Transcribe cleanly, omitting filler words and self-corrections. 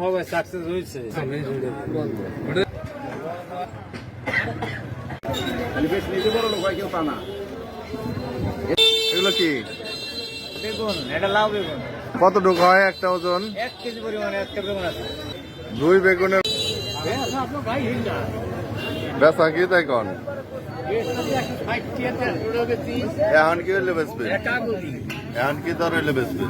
হবে সাকসেস হয়েছে। এগুলো কি বেগুন, এটা লাউ বেগুন। কতটুকু হয় একটা ওজন? 1 কেজি পরিমাণে একটা বেগুন আছে। 2 বেগুনের বেচা কি তাই কন? এখন কি হইলে বেচবে? এখন কি দর হইলে বেচবে?